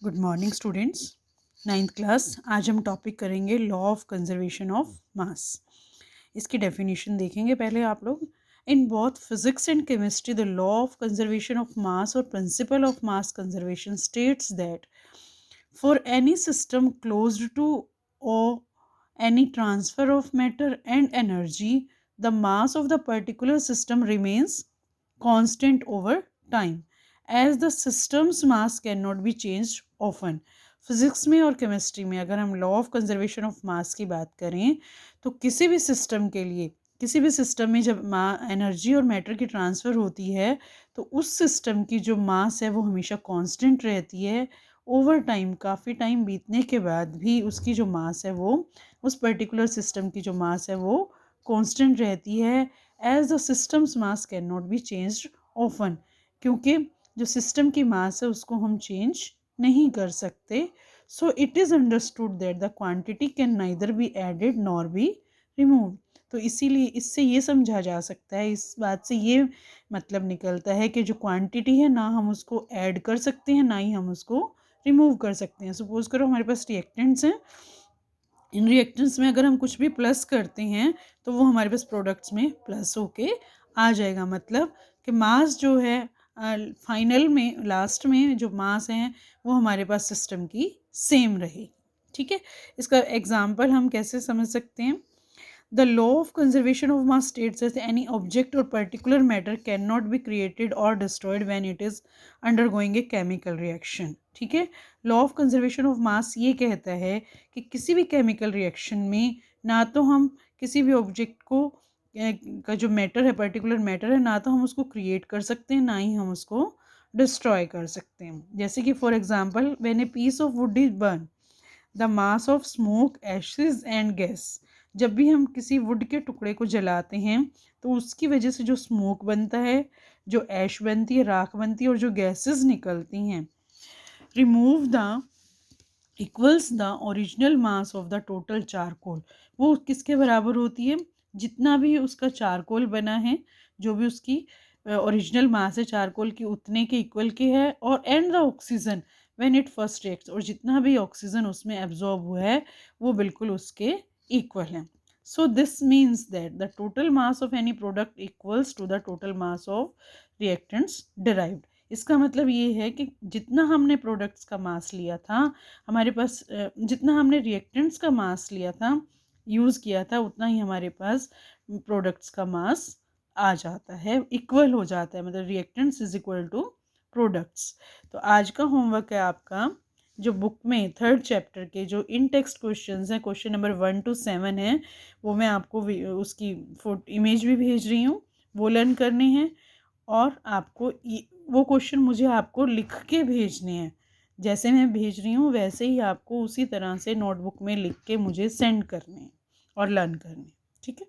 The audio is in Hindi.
Good morning students. Ninth class. आज हम टॉपिक करेंगे law of conservation of mass. इसकी डेफिनेशन देखेंगे पहले आप लोग। In both physics and chemistry the law of conservation of mass और principle of mass conservation states that for any system closed to or any transfer of matter and energy, the mass of the particular system remains constant over time as the system's mass cannot be changed often. Physics में और केमिस्ट्री में अगर हम लॉ ऑफ कंजर्वेशन ऑफ मास की बात करें तो किसी भी सिस्टम के लिए, किसी भी सिस्टम में जब एनर्जी और मैटर की ट्रांसफ़र होती है तो उस सिस्टम की जो मास है वो हमेशा कांस्टेंट रहती है। ओवर टाइम, काफ़ी टाइम बीतने के बाद भी उसकी जो मास है वो, उस पर्टिकुलर सिस्टम की जो मास है वो कांस्टेंट रहती है। As the systems mass can not be changed often, क्योंकि जो सिस्टम की मास है उसको हम चेंज नहीं कर सकते। So it is understood that the quantity can neither be added nor be remove. तो इसीलिए इससे ये समझा जा सकता है, इस बात से ये मतलब निकलता है कि जो क्वांटिटी है ना हम उसको ऐड कर सकते हैं ना ही हम उसको रिमूव कर सकते हैं। सपोज करो हमारे पास रिएक्टेंट्स हैं, इन रिएक्टेंट्स में अगर हम कुछ भी प्लस करते हैं तो वो हमारे पास प्रोडक्ट्स में प्लस होके आ जाएगा। मतलब कि मास जो है फाइनल में, लास्ट में जो मास है वो हमारे पास सिस्टम की सेम रहे। ठीक है, इसका एग्जांपल हम कैसे समझ सकते हैं। The law of conservation of mass states that any object or particular matter cannot be created or destroyed when it is undergoing a chemical reaction. ठीक है, लॉ ऑफ कंजर्वेशन ऑफ मास ये कहता है कि किसी भी केमिकल रिएक्शन में ना तो हम किसी भी ऑब्जेक्ट को का जो मैटर है, पर्टिकुलर मैटर है, ना तो हम उसको क्रिएट कर सकते हैं ना ही हम उसको डिस्ट्रॉय कर सकते हैं। जैसे कि for example when a piece of wood is burn the mass of smoke ashes and gas, जब भी हम किसी वुड के टुकड़े को जलाते हैं तो उसकी वजह से जो स्मोक बनता है, जो ऐश बनती है, राख बनती है और जो गैसेस निकलती हैं, remove the equals the original mass of the total charcoal. वो किसके बराबर होती है? जितना भी उसका चारकोल बना है, जो भी उसकी ओरिजिनल मास है चारकोल की, उतने के इक्वल के है। और and the oxygen when it first reacts, और जितना भी ऑक्सीजन उसमें एब्जॉर्ब हुआ है वो बिल्कुल उसके इक्वल है। So this means that the total mass of any product equals to the total mass of reactants derived. इसका मतलब ये है कि जितना हमने प्रोडक्ट्स का मास लिया था, हमारे पास जितना हमने रिएक्टेंट्स का मास लिया था, यूज़ किया था, उतना ही हमारे पास प्रोडक्ट्स का मास आ जाता है, इक्वल हो जाता है। मतलब reactants is equal to products. तो आज का होमवर्क है आपका, जो बुक में थर्ड चैप्टर के जो इन टेक्स्ट क्वेश्चंस हैं, क्वेश्चन नंबर 1 to 7 है, वो मैं आपको उसकी इमेज भी भेज रही हूँ, वो लर्न करने हैं। और आपको वो क्वेश्चन मुझे आपको लिख के भेजने हैं, जैसे मैं भेज रही हूँ वैसे ही आपको उसी तरह से नोटबुक में लिख के मुझे सेंड करने हैं और लर्न करने हैं। ठीक है।